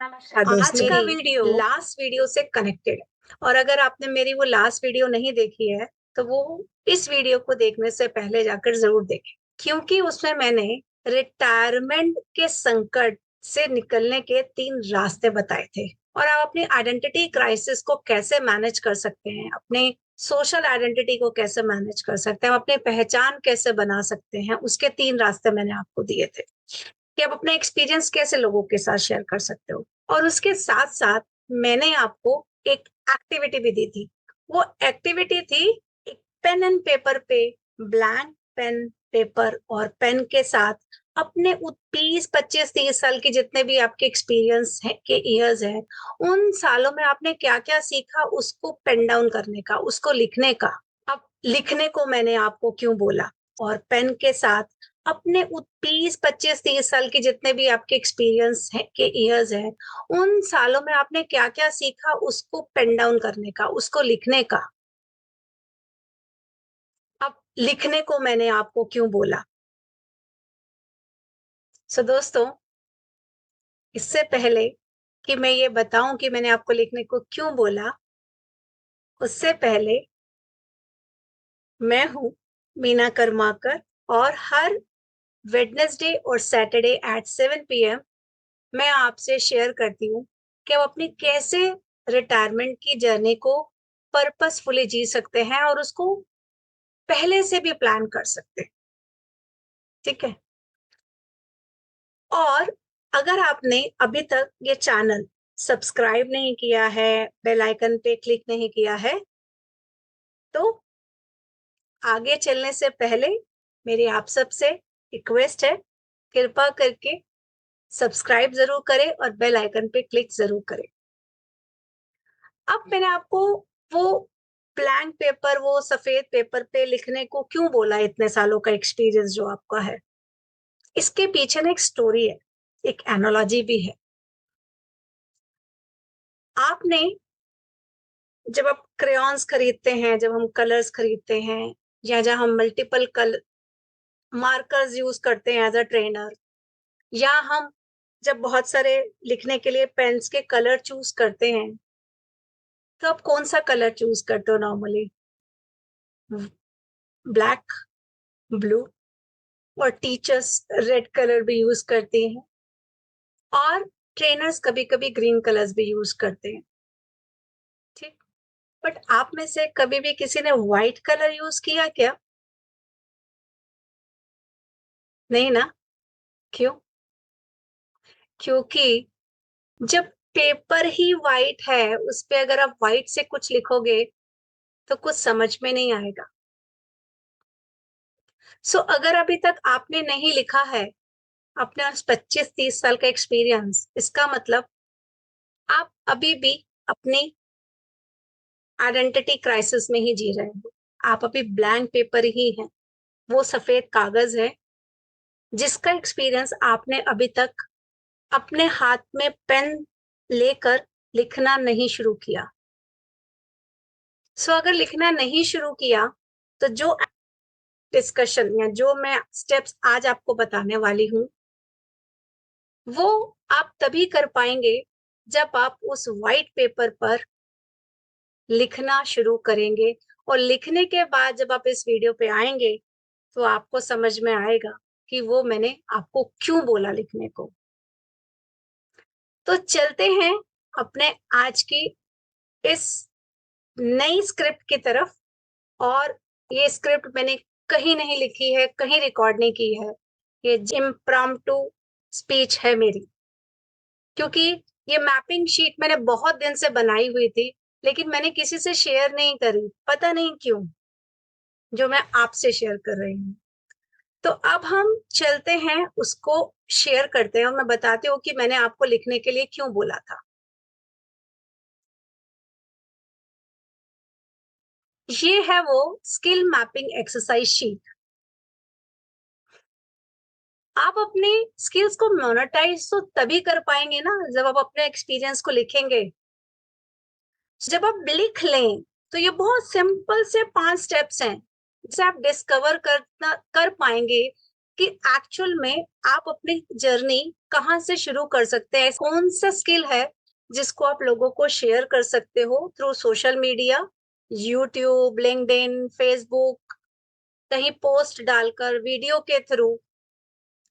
नमस्कार आज दोस्तों। का मेरी वीडियो लास्ट वीडियो से कनेक्टेड है और अगर आपने मेरी वो लास्ट वीडियो नहीं देखी है तो वो इस वीडियो को देखने से पहले जाकर जरूर देखें, क्योंकि उसमें मैंने रिटायरमेंट के संकट से निकलने के 3 रास्ते बताए थे और आप अपनी आइडेंटिटी क्राइसिस को कैसे मैनेज कर सकते हैं, अपने सोशल आइडेंटिटी को कैसे मैनेज कर सकते हैं, अपनी पहचान कैसे बना सकते हैं, उसके 3 रास्ते मैंने आपको दिए थे कि आप अपना एक्सपीरियंस कैसे लोगों के साथ शेयर कर सकते हो। और उसके साथ साथ मैंने आपको एक एक्टिविटी भी दी थी। वो एक्टिविटी थी एक पेन एंड पेपर पे, ब्लैंक पेन पेपर और पेन के साथ अपने 20 25 30 साल के जितने भी आपके एक्सपीरियंस है के ईयर्स हैं, उन सालों में आपने क्या क्या सीखा उसको पेन डाउन करने का, उसको लिखने का। अब लिखने को मैंने आपको क्यों बोला, और पेन के साथ अपने 20 25 30 साल के जितने भी आपके एक्सपीरियंस है के ईयर्स हैं, उन सालों में आपने क्या क्या सीखा उसको पेन डाउन करने का, उसको लिखने का। अब लिखने को मैंने आपको क्यों बोला। दोस्तों, इससे पहले कि मैं ये बताऊं कि मैंने आपको लिखने को क्यों बोला, उससे पहले मैं हूं मीना कर्माकर और हर वेडनेसडे और सैटरडे एट 7 PM मैं आपसे शेयर करती हूँ कि हम अपनी कैसे रिटायरमेंट की जर्नी को पर्पसफुली जी सकते हैं और उसको पहले से भी प्लान कर सकते हैं। ठीक है। और अगर आपने अभी तक ये चैनल सब्सक्राइब नहीं किया है, बेल आइकन पे क्लिक नहीं किया है, तो आगे चलने से पहले मेरी आप सबसे रिक्वेस्ट है, कृपा करके सब्सक्राइब जरूर करें और बेल आइकन पे क्लिक जरूर करें। अब मैंने आपको वो ब्लैंक पेपर, वो सफेद पेपर पे लिखने को क्यों बोला, इतने सालों का एक्सपीरियंस जो आपका है, इसके पीछे ना एक स्टोरी है, एक एनालॉजी भी है। आपने जब आप क्रेयॉन्स खरीदते हैं, जब हम कलर्स खरीदते हैं, या जब हम मल्टीपल कलर मार्कर्स यूज करते हैं एज अ ट्रेनर, या हम जब बहुत सारे लिखने के लिए पेन्स के कलर चूज करते हैं, तो आप कौन सा कलर चूज करते हो नॉर्मली? ब्लैक, ब्लू, और टीचर्स रेड कलर भी यूज करते हैं, और ट्रेनर्स कभी कभी ग्रीन कलर्स भी यूज करते हैं। ठीक। बट आप में से कभी भी किसी ने व्हाइट कलर यूज किया क्या? नहीं ना? क्यों? क्योंकि जब पेपर ही व्हाइट है, उस पे अगर आप व्हाइट से कुछ लिखोगे तो कुछ समझ में नहीं आएगा। अगर अभी तक आपने नहीं लिखा है अपने 25 30 साल का एक्सपीरियंस, इसका मतलब आप अभी भी अपनी आइडेंटिटी क्राइसिस में ही जी रहे हो। आप अभी ब्लैंक पेपर ही हैं, वो सफेद कागज है जिसका एक्सपीरियंस आपने अभी तक अपने हाथ में पेन लेकर लिखना नहीं शुरू किया। अगर लिखना नहीं शुरू किया तो जो डिस्कशन या जो मैं स्टेप्स आज आपको बताने वाली हूं, वो आप तभी कर पाएंगे जब आप उस व्हाइट पेपर पर लिखना शुरू करेंगे। और लिखने के बाद जब आप इस वीडियो पे आएंगे तो आपको समझ में आएगा कि वो मैंने आपको क्यों बोला लिखने को। तो चलते हैं अपने आज की इस नई स्क्रिप्ट की तरफ। और ये स्क्रिप्ट मैंने कहीं नहीं लिखी है, कहीं रिकॉर्ड नहीं की है, ये इम्प्रॉम्प्टू स्पीच है मेरी। क्योंकि ये मैपिंग शीट मैंने बहुत दिन से बनाई हुई थी, लेकिन मैंने किसी से शेयर नहीं करी, पता नहीं क्यों, जो मैं आपसे शेयर कर रही हूँ। तो अब हम चलते हैं, उसको शेयर करते हैं और मैं बताती हूँ कि मैंने आपको लिखने के लिए क्यों बोला था। ये है वो स्किल मैपिंग एक्सरसाइज शीट। आप अपने स्किल्स को मोनेटाइज तो तभी कर पाएंगे ना जब आप अपने एक्सपीरियंस को लिखेंगे। जब आप लिख लें तो ये बहुत सिंपल से 5 स्टेप्स हैं जिसे आप डिस्कवर करना कर पाएंगे कि एक्चुअल में आप अपनी जर्नी कहाँ से शुरू कर सकते हैं, कौन सा स्किल है जिसको आप लोगों को शेयर कर सकते हो through social media, YouTube, LinkedIn, Facebook, कहीं पोस्ट डालकर, वीडियो के थ्रू,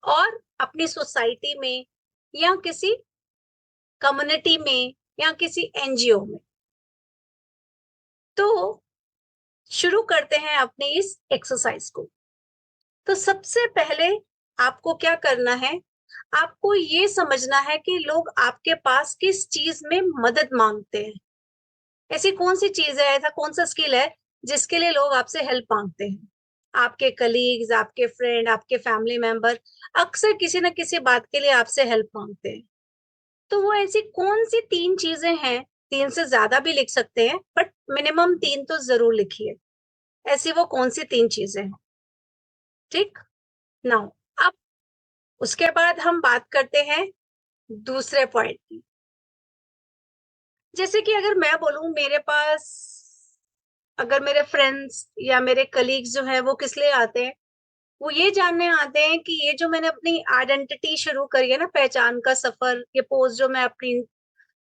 और अपनी सोसाइटी में या किसी कम्युनिटी में या किसी एनजीओ में। तो शुरू करते हैं अपनी इस एक्सरसाइज को। तो सबसे पहले आपको क्या करना है, आपको ये समझना है कि लोग आपके पास किस चीज में मदद मांगते हैं। ऐसी कौन सी चीज है, ऐसा कौन सा स्किल है जिसके लिए लोग आपसे हेल्प मांगते हैं। आपके कलीग्स, आपके फ्रेंड, आपके फैमिली मेंबर अक्सर किसी न किसी बात के लिए आपसे हेल्प मांगते हैं। तो वो ऐसी कौन सी 3 चीजें हैं, 3 से ज्यादा भी लिख सकते हैं, बट मिनिमम 3 तो जरूर लिखिए। ऐसी वो कौन सी 3 चीजें हैं, ठीक? नाउ अब उसके बाद हम बात करते हैं दूसरे पॉइंट की। जैसे कि अगर मैं बोलूं, मेरे पास अगर मेरे फ्रेंड्स या मेरे कलीग्स जो हैं वो किस लिए आते हैं, वो ये जानने आते हैं कि ये जो मैंने अपनी आइडेंटिटी शुरू करी है ना, पहचान का सफर, ये पोस्ट जो मैं अपनी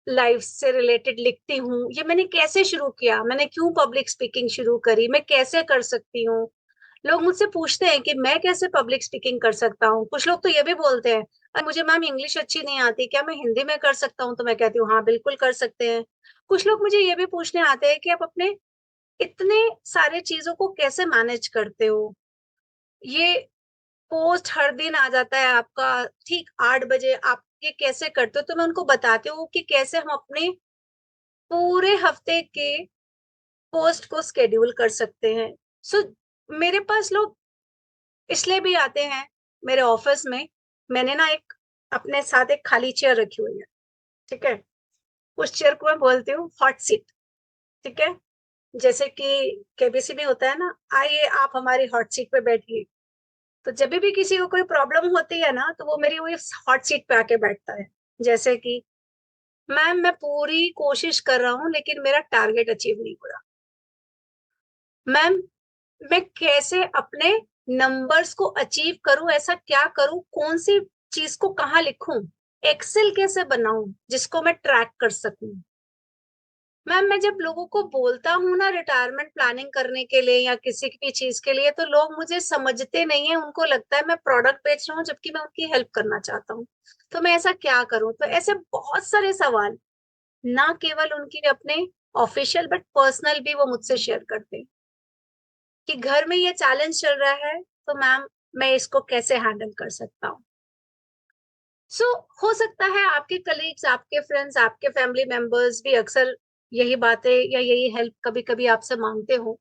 लाइफ से रिलेटेड लिखती हूँ, ये मैंने कैसे शुरू किया, मैंने क्यों पब्लिक स्पीकिंग शुरू करी, मैं कैसे कर सकती हूँ। लोग मुझसे पूछते हैं कि मैं कैसे पब्लिक स्पीकिंग कर सकता हूँ। कुछ लोग तो ये भी बोलते हैं, मुझे मैम इंग्लिश अच्छी नहीं आती, क्या मैं हिंदी में कर सकता हूँ? तो मैं कहती हूँ हाँ बिल्कुल कर सकते हैं। कुछ लोग मुझे ये भी पूछने आते हैं कि आप अपने इतने सारे चीजों को कैसे मैनेज करते हो, ये पोस्ट हर दिन आ जाता है आपका ठीक 8 बजे, आप ये कैसे करते हो? तो मैं उनको बताती हूँ कि कैसे हम अपने पूरे हफ्ते के पोस्ट को शेड्यूल कर सकते हैं। सो मेरे पास लोग इसलिए भी आते हैं। मेरे ऑफिस में मैंने ना एक अपने साथ एक खाली चेयर रखी हुई है, ठीक है? उस चेयर को मैं बोलती हूँ हॉट सीट, ठीक है? जैसे कि केबीसी में होता है ना, आइए आप हमारी हॉट सीट पे बैठिए। तो जब भी किसी को कोई प्रॉब्लम होती है ना, तो वो मेरी वो हॉट सीट पे आके बैठता है। जैसे कि मैम मैं पूरी कोशिश कर रहा हूँ लेकिन मेरा टारगेट अचीव नहीं हो रहा। मैम मैं कैसे अपने नंबर्स को अचीव करूं, ऐसा क्या करूं, कौन सी चीज को कहाँ लिखूं, एक्सेल कैसे बनाऊं जिसको मैं ट्रैक कर सकूं। मैम मैं जब लोगों को बोलता हूँ ना रिटायरमेंट प्लानिंग करने के लिए या किसी भी चीज के लिए, तो लोग मुझे समझते नहीं है, उनको लगता है मैं प्रोडक्ट बेच रहा हूँ जबकि मैं उनकी हेल्प करना चाहता हूँ। तो मैं ऐसा क्या करूं? तो ऐसे बहुत सारे सवाल, ना केवल उनके अपने ऑफिशियल बट पर्सनल भी वो मुझसे शेयर करते हैं कि घर में ये चैलेंज चल रहा है, तो मैम मैं इसको कैसे हैंडल कर सकता हूँ। सो हो सकता है आपके कलीग्स, आपके फ्रेंड्स, आपके फैमिली मेंबर्स भी अक्सर यही बातें या यही हेल्प कभी कभी आपसे मांगते हो।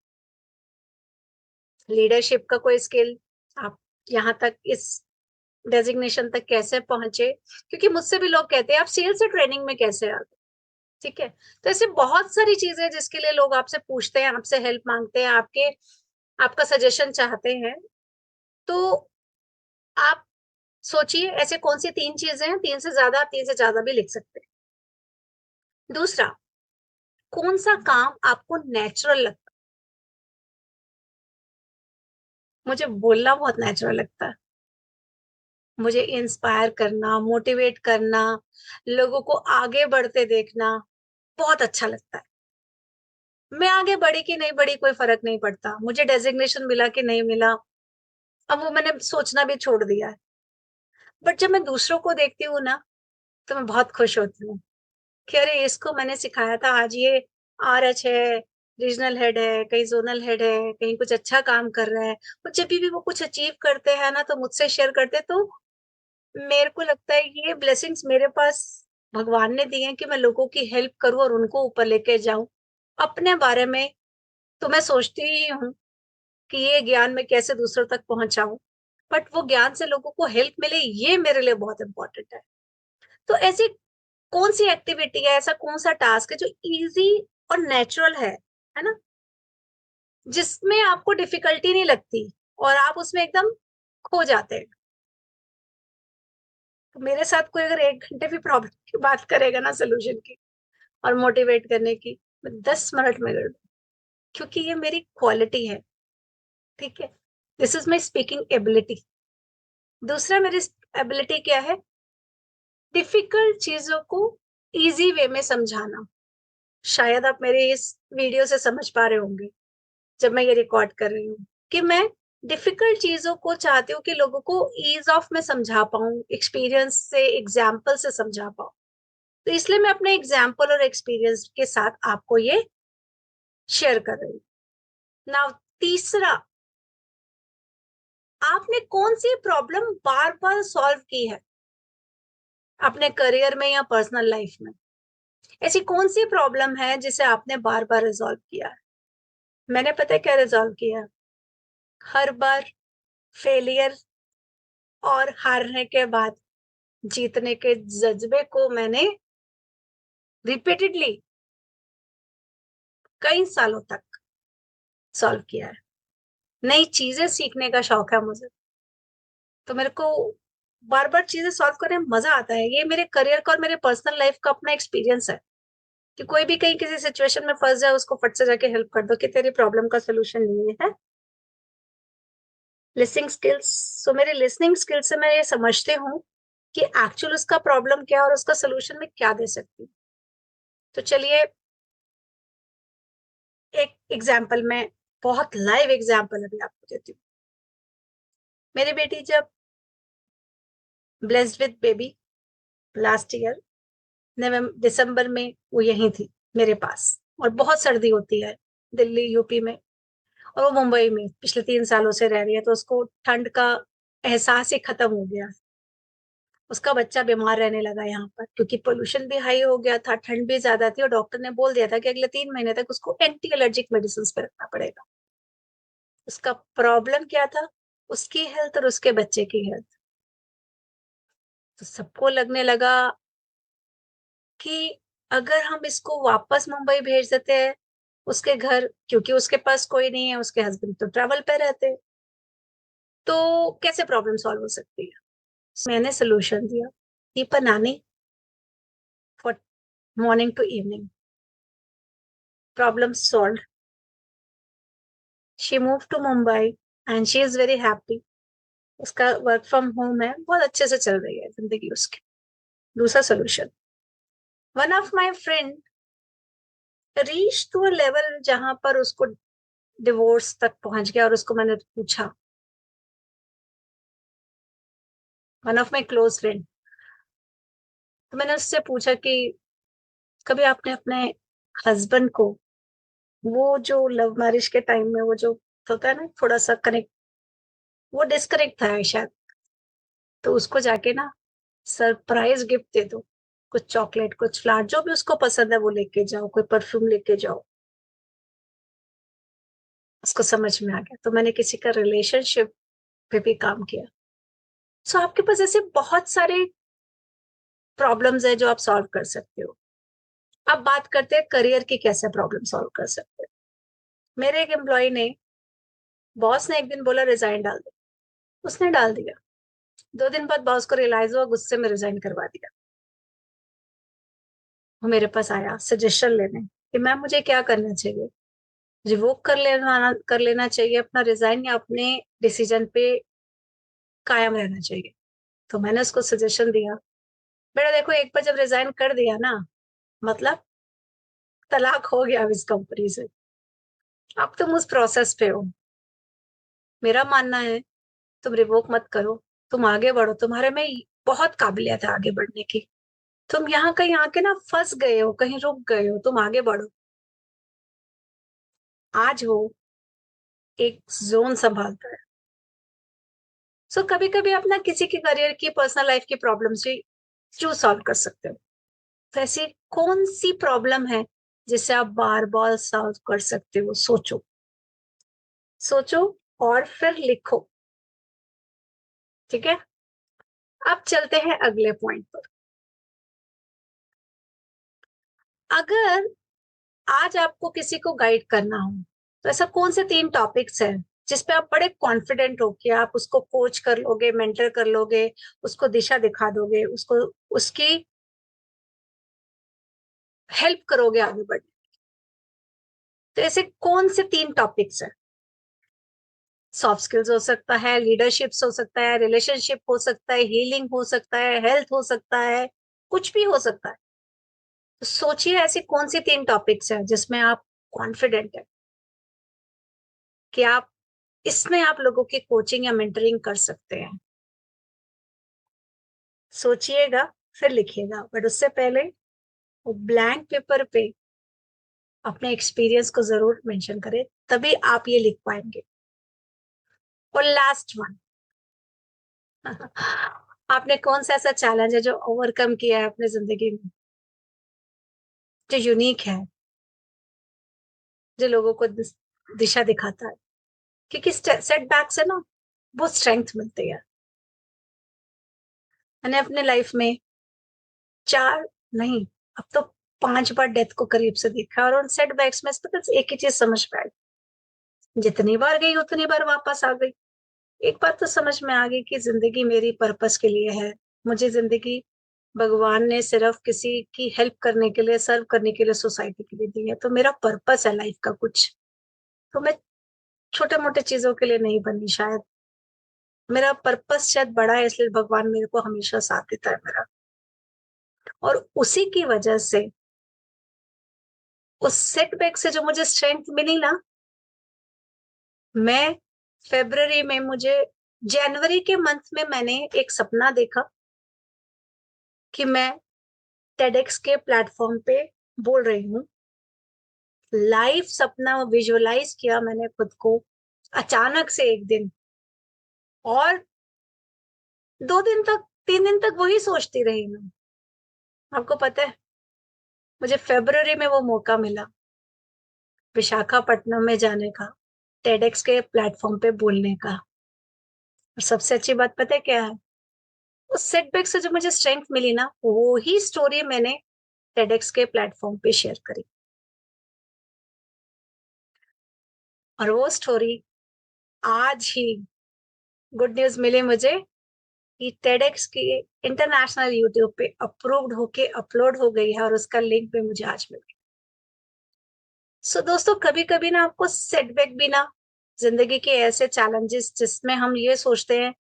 लीडरशिप का कोई स्किल, आप यहाँ तक इस डेजिग्नेशन तक कैसे पहुंचे, क्योंकि मुझसे भी लोग कहते हैं आप सेल्स से ट्रेनिंग में कैसे आ गए, ठीक है? तो ऐसे बहुत सारी चीजें जिसके लिए लोग आपसे पूछते हैं, आपसे हेल्प मांगते हैं, आपका सजेशन चाहते हैं। तो आप सोचिए ऐसे कौन सी 3 चीजें हैं, 3 से ज्यादा, आप 3 से ज्यादा भी लिख सकते हैं। दूसरा, कौन सा काम आपको नेचुरल लगता है? मुझे बोलना बहुत नेचुरल लगता है। मुझे इंस्पायर करना, मोटिवेट करना, लोगों को आगे बढ़ते देखना बहुत अच्छा लगता है। मैं आगे बढ़ी कि नहीं बढ़ी कोई फर्क नहीं पड़ता, मुझे डेजिग्नेशन मिला कि नहीं मिला, अब वो मैंने सोचना भी छोड़ दिया है। बट जब मैं दूसरों को देखती हूँ ना, तो मैं बहुत खुश होती हूँ कि अरे इसको मैंने सिखाया था, आज ये आरएच है, रीजनल हेड है, कहीं जोनल हेड है, कहीं कुछ अच्छा काम कर रहा है। और जब भी वो कुछ अचीव करते हैं ना, तो मुझसे शेयर करते हैं, तो मेरे को लगता है ये ब्लेसिंग्स मेरे पास भगवान ने दी हैं कि मैं लोगों की हेल्प करूं और उनको ऊपर लेके जाऊं। अपने बारे में तो मैं सोचती ही हूँ कि ये ज्ञान मैं कैसे दूसरों तक पहुंचाऊं, बट वो ज्ञान से लोगों को हेल्प मिले, ये मेरे लिए बहुत इंपॉर्टेंट है। तो ऐसी कौन सी एक्टिविटी है, ऐसा कौन सा टास्क है जो इजी और नेचुरल है ना, जिसमें आपको डिफिकल्टी नहीं लगती और आप उसमें एकदम खो जाते हैं। तो मेरे साथ कोई अगर 1 घंटे भी प्रॉब्लम की बात करेगा ना, सोल्यूशन की और मोटिवेट करने की, मैं 10 मिनट में कर दूं, क्योंकि ये मेरी क्वालिटी है, ठीक है? This is my speaking ability. दूसरा मेरी एबिलिटी क्या है, डिफिकल्ट चीजों को इजी वे में समझाना। शायद आप मेरे इस वीडियो से समझ पा रहे होंगे जब मैं ये रिकॉर्ड कर रही हूँ कि मैं डिफिकल्ट चीजों को चाहती हूँ कि लोगों को ईज ऑफ में समझा पाऊं, एक्सपीरियंस से, एग्जाम्पल से समझा पाऊं। तो इसलिए मैं अपने एग्जाम्पल और एक्सपीरियंस के साथ आपको ये शेयर कर रही हूँ। नाउ तीसरा, आपने कौन सी प्रॉब्लम बार बार सॉल्व की है अपने करियर में या पर्सनल लाइफ में? ऐसी कौन सी प्रॉब्लम है जिसे आपने बार बार रिजॉल्व किया है? मैंने पता है क्या रिजॉल्व किया है? हर बार फेलियर और हारने के बाद जीतने के जज्बे को मैंने रिपीटेडली कई सालों तक सॉल्व किया है। नई चीजें सीखने का शौक है मुझे, तो मेरे को बार बार चीजें सॉल्व करने में मजा आता है। ये मेरे करियर का और मेरे पर्सनल लाइफ का अपना एक्सपीरियंस है कि कोई भी कहीं किसी सिचुएशन में फंस जाए, उसको फट से जाके हेल्प कर दो कि तेरी प्रॉब्लम का सोल्यूशन ये है। लिसनिंग स्किल्स, सो मेरे लिसनिंग स्किल्स से मैं ये समझती हूँ कि एक्चुअल उसका प्रॉब्लम क्या है और उसका सोल्यूशन मैं क्या दे सकती हूँ। तो चलिए एक एग्जाम्पल, मैं बहुत लाइव एग्जाम्पल अभी आपको देती हूँ। मेरी बेटी जब blessed with baby last year November December में, वो यहीं थी मेरे पास। और बहुत सर्दी होती है दिल्ली यूपी में, और वो मुंबई में पिछले 3 सालों से रह रही है, तो उसको ठंड का एहसास ही खत्म हो गया। उसका बच्चा बीमार रहने लगा यहाँ पर क्योंकि पोल्यूशन भी हाई हो गया था, ठंड भी ज्यादा थी, और डॉक्टर ने बोल दिया था कि अगले 3 महीने तक उसको एंटी एलर्जिक मेडिसिन पे रखना पड़ेगा। उसका प्रॉब्लम क्या था? उसकी हेल्थ और उसके बच्चे की हेल्थ। तो सबको लगने लगा कि अगर हम इसको वापस मुंबई भेज देते हैं उसके घर, क्योंकि उसके पास कोई नहीं है, उसके हस्बैंड तो ट्रैवल पे रहते हैं, तो कैसे प्रॉब्लम सॉल्व हो सकती है? मैंने सोल्यूशन दिया, keep a nanny for morning to evening. Problem solve. She move to Mumbai and she is very happy. उसका वर्क फ्रॉम होम है, बहुत अच्छे से चल रही है जिंदगी उसकी। दूसरा solution, one of my friend reach to a level जहां पर उसको डिवोर्स तक पहुंच गया, और उसको मैंने पूछा, one of my close friend, तो मैंने उससे पूछा कि कभी आपने अपने हस्बैंड को, वो जो लव मैरिज के टाइम में वो जो होता है ना थोड़ा सा कनेक्ट, वो डिस्कनेक्ट था शायद, तो उसको जाके ना सरप्राइज गिफ्ट दे दो, कुछ चॉकलेट, कुछ फ्लावर, जो भी उसको पसंद है वो लेके जाओ, कोई परफ्यूम लेके जाओ। उसको समझ में आ गया, तो मैंने किसी का रिलेशनशिप पे भी काम किया। सो आपके पास ऐसे बहुत सारे प्रॉब्लम्स है जो आप सॉल्व कर सकते हो। अब बात करते हैं करियर की, कैसे प्रॉब्लम सॉल्व कर सकते हैं। मेरे एक एम्प्लॉय ने, बॉस ने एक दिन बोला रिजाइन डाल दो, उसने डाल दिया। 2 दिन बाद बॉस को रियलाइज हुआ, गुस्से में रिजाइन करवा दिया। वो मेरे पास आया सजेशन लेने कि मैम मुझे क्या करना चाहिए, रिवोक कर लेना चाहिए अपना रिजाइन, या अपने डिसीजन पे कायम रहना चाहिए। तो मैंने उसको सजेशन दिया, बेटा देखो, एक बार जब रिजाइन कर दिया ना, मतलब तलाक हो गया अब इस कंपनी से। अब तुम उस प्रोसेस पे हो। मेरा मानना है तुम रिवोक मत करो, तुम आगे बढ़ो, तुम्हारे में बहुत काबिलियत है आगे बढ़ने की। तुम यहाँ कहीं आके ना फंस गए हो, कहीं रुक गए हो, तुम आगे बढ़ो। आज वो एक जोन संभालता है। सो कभी कभी आप ना किसी के करियर की, पर्सनल लाइफ की प्रॉब्लम से क्यों सॉल्व कर सकते हो। तो ऐसी कौन सी प्रॉब्लम है जिसे आप बार बार सॉल्व कर सकते हो? सोचो, सोचो और फिर लिखो। ठीक है, अब चलते हैं अगले पॉइंट पर। अगर आज आपको किसी को गाइड करना हो, तो ऐसा कौन से 3 टॉपिक्स हैं जिस पे आप बड़े कॉन्फिडेंट हो कि आप उसको कोच कर लोगे, मेंटर कर लोगे, उसको दिशा दिखा दोगे, उसको उसकी हेल्प करोगे आगे बढ़ने? तो ऐसे कौन से 3 टॉपिक्स हैं? सॉफ्ट स्किल्स हो सकता है, लीडरशिप्स हो सकता है, रिलेशनशिप हो सकता है, हीलिंग हो सकता है, हेल्थ हो सकता है, कुछ भी हो सकता है। तो सोचिए ऐसी कौन सी 3 टॉपिक्स हैं जिसमें आप कॉन्फिडेंट हैं कि आप इसमें आप लोगों की कोचिंग या मेंटरिंग कर सकते हैं। सोचिएगा, फिर लिखिएगा, बट उससे पहले वो ब्लैंक पेपर पे अपने एक्सपीरियंस को ज़रूर मेंशन करें, तभी आप ये लिख पाएँगे। और लास्ट वन आपने कौन-सा ऐसा चैलेंज है जो ओवरकम किया है अपनी ज़िंदगी में, जो यूनिक है, जो लोगों को दिशा दिखाता है? क्योंकि सेटबैक से ना बहुत स्ट्रेंथ मिलती है। मैंने अपने लाइफ में 4 नहीं, अब तो 5 बार डेथ को करीब से देखा है और उन सेटबैक्स में से तो बस एक ही चीज़ समझ में आई, जितनी बार गई उतनी बार वापस आ गई। एक बात तो समझ में आ गई कि ज़िंदगी मेरी पर्पस के लिए है। मुझे ज़िंदगी भगवान ने सिर्फ़ किसी की हेल्प करने के लिए, सर्व करने के लिए सोसाइटी के लिए दी है, तो मेरा पर्पस है लाइफ़ का कुछ। तो मैं छोटे-मोटे चीज़ों के लिए नहीं बनी शायद। मेरा पर्पस शायद बड़ा है इसलिए भगवान मेरे को हमेशा साथ देता है मेरा। और उसी की वजह से उस सेटबैक से जो मुझे स्ट्रेंथ मिली ना, मैं फ़रवरी में मुझे जनवरी के मंथ में मैंने एक सपना देखा कि मैं टेडक्स के प्लेटफ़ॉर्म पे बोल रही हूँ। लाइव सपना विजुअलाइज़ किया मैंने खुद को अचानक से एक दिन और 2 दिन तक 3 दिन तक वही सोचती रही मैं। आपको पता है, मुझे फ़रवरी में वो मौका मिला विशाखापट्टनम में जाने का, टेडक्स के प्लेटफ़ॉर्म पे बोलने का। और सबसे अच्छी बात पता है क्या है? उस सेटबैक से जो मुझे स्ट्रेंथ मिली ना, वो ही स्टोरी मैंने टेडक्स के प्लेटफ़ॉर्म पे शेयर करी और वो स्टोरी आज ही गुड न्यूज़ मिली मुझे कि टेडक्स की इंटरनेशनल यूट्यूब पे अप्रूव्ड होके अपलोड हो गई है और उसका लिंक भी मुझे आज मिल गया। सो दोस्तों कभी-कभी ना आपको सेटबैक भी ना ज़िंदगी के ऐसे चैलेंजेस जिसमें हम ये सोचते हैं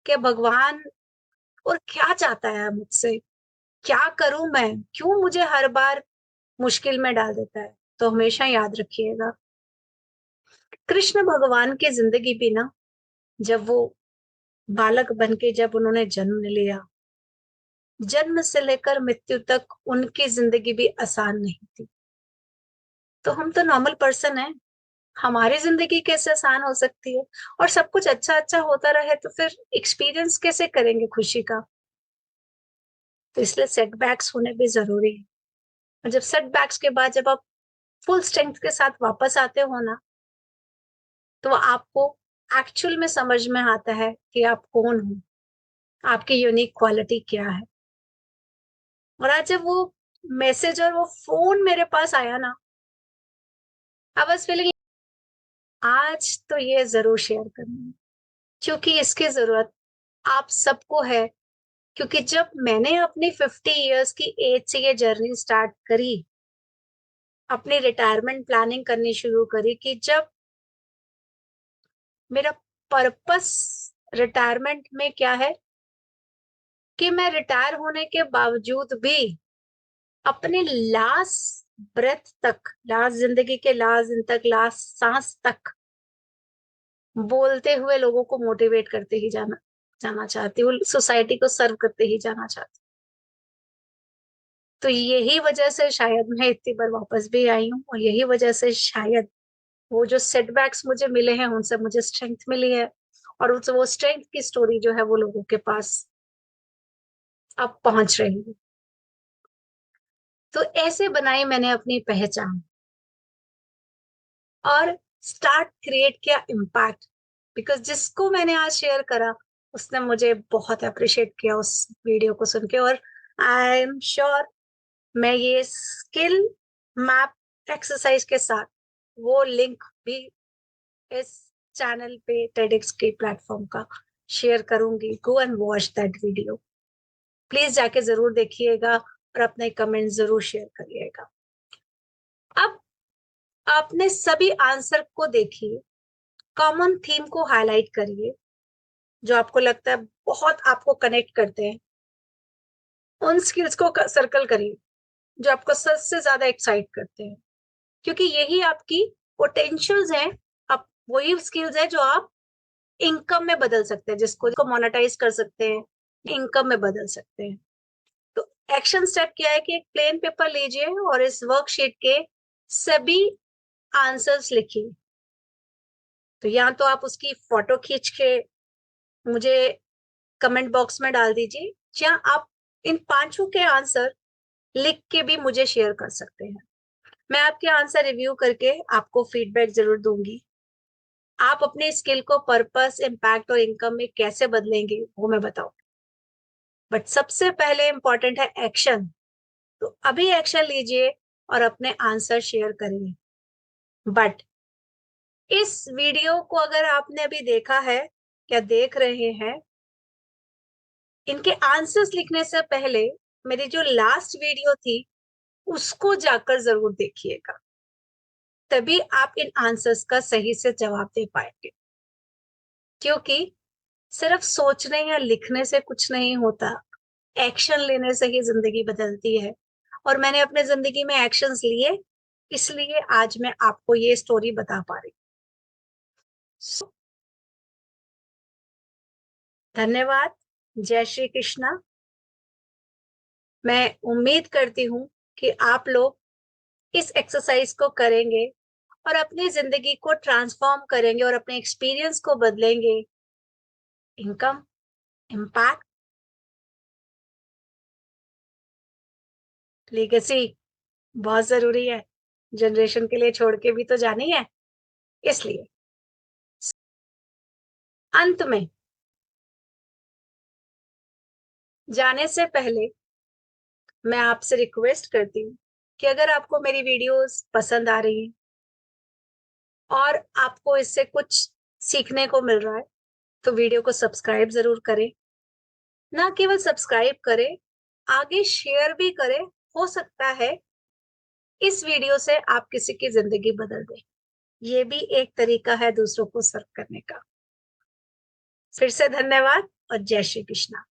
कि भगवान और क्या चाहता है मुझसे? क्या करूँ मैं? क्यों मुझे हर बार मुश्किल में डाल देता है? तो हमेशा याद रखिएगा, कृष्ण भगवान की ज़िंदगी भी ना जब वो बालक बन के जब उन्होंने जन्म लिया, जन्म से लेकर मृत्यु तक उनकी ज़िंदगी भी आसान नहीं थी। तो हम तो नॉर्मल पर्सन हैं, हमारी ज़िंदगी कैसे आसान हो सकती है? और सब कुछ अच्छा-अच्छा होता रहे तो फिर एक्सपीरियंस कैसे करेंगे खुशी का? तो इसलिए सेटबैक्स होने भी ज़रूरी है। और जब सेटबैक्स के बाद जब आप फुल स्ट्रेंथ के साथ वापस आते हो ना, तो आपको एक्चुअल में समझ में आता है कि आप कौन हो, आपकी यूनिक क्वालिटी क्या है। और आज जब वो मैसेज और वो फ़ोन मेरे पास आया ना, आई वाज़ फीलिंग आज तो ये ज़रूर शेयर करनी है, क्योंकि इसकी ज़रूरत आप सबको है। क्योंकि जब मैंने अपनी 50 इयर्स की एज से ये जर्नी स्टार्ट करी, अपनी रिटायरमेंट प्लानिंग करनी शुरू करी कि जब मेरा पर्पस रिटायरमेंट में क्या है कि मैं रिटायर होने के बावजूद भी अपने लास्ट ब्रेथ तक, लास्ट ज़िंदगी के लास्ट दिन तक, लास्ट साँस तक बोलते हुए लोगों को मोटिवेट करते ही जाना जाना चाहती हूँ, सोसाइटी को सर्व करते ही जाना चाहती हूँ। तो यही वजह से शायद मैं इतनी बार वापस भी आई हूँ और यही वजह से शायद वो जो सेटबैक्स मुझे मिले हैं, उनसे मुझे स्ट्रेंथ मिली है और उस वो स्ट्रेंथ की स्टोरी जो है वो लोगों के पास अब पहुँच रही है। तो ऐसे बनाई मैंने अपनी पहचान और स्टार्ट क्रिएट किया इम्पैक्ट बिकॉज़ जिसको मैंने आज शेयर करा, उसने मुझे बहुत एप्रिशिएट किया उस वीडियो को सुन के और आई एम श्योर मैं ये स्किल मैप एक्सरसाइज के साथ वो लिंक भी इस चैनल पे टेडक्स के प्लेटफॉर्म का शेयर करूंगी। Go and watch that video, please जाके जरूर देखिएगा और अपने कमेंट जरूर शेयर करिएगा। अब आपने सभी आंसर को देखिए कॉमन थीम को हाईलाइट करिए, जो आपको लगता है बहुत आपको कनेक्ट करते हैं। उन स्किल्स को सर्कल करिए जो आपको सबसे ज्यादा एक्साइट करते हैं, क्योंकि यही आपकी पोटेंशियल्स हैं। आप वही स्किल्स है जो आप इनकम में बदल सकते हैं, जिसको मोनेटाइज कर सकते हैं, इनकम में बदल सकते हैं। तो एक्शन स्टेप क्या है कि एक प्लेन पेपर लीजिए और इस वर्कशीट के सभी आंसर्स लिखिए। तो या तो आप उसकी फोटो खींच के मुझे कमेंट बॉक्स में डाल दीजिए, या आप इन पांचों के आंसर लिख के भी मुझे शेयर कर सकते हैं। मैं आपके आंसर रिव्यू करके आपको फीडबैक जरूर दूंगी। आप अपने स्किल को पर्पस, इम्पैक्ट और इनकम में कैसे बदलेंगे वो मैं बताऊं। बट सबसे पहले इंपॉर्टेंट है एक्शन। तो अभी एक्शन लीजिए और अपने आंसर शेयर करिए। बट इस वीडियो को अगर आपने अभी देखा है या देख रहे हैं, इनके आंसर्स लिखने से पहले मेरी जो लास्ट वीडियो थी उसको जाकर जरूर देखिएगा, तभी आप इन आंसर्स का सही से जवाब दे पाएंगे। क्योंकि सिर्फ सोचने या लिखने से कुछ नहीं होता, एक्शन लेने से ही जिंदगी बदलती है। और मैंने अपने जिंदगी में एक्शंस लिए, इसलिए आज मैं आपको ये स्टोरी बता पा रही हूँ। धन्यवाद। जय श्री कृष्णा। मैं उम्मीद करती हूँ कि आप लोग इस एक्सरसाइज को करेंगे और अपनी जिंदगी को ट्रांसफॉर्म करेंगे और अपने एक्सपीरियंस को बदलेंगे। इनकम, इम्पैक्ट, लीगेसी बहुत जरूरी है। जनरेशन के लिए छोड़ के भी तो जानी है। इसलिए अंत में जाने से पहले मैं आपसे रिक्वेस्ट करती हूँ कि अगर आपको मेरी वीडियोस पसंद आ रही हैं और आपको इससे कुछ सीखने को मिल रहा है, तो वीडियो को सब्सक्राइब जरूर करें। ना केवल सब्सक्राइब करें, आगे शेयर भी करें। हो सकता है इस वीडियो से आप किसी की जिंदगी बदल दें। ये भी एक तरीका है दूसरों को सर्व करने का। फिर से धन्यवाद और जय श्री कृष्णा।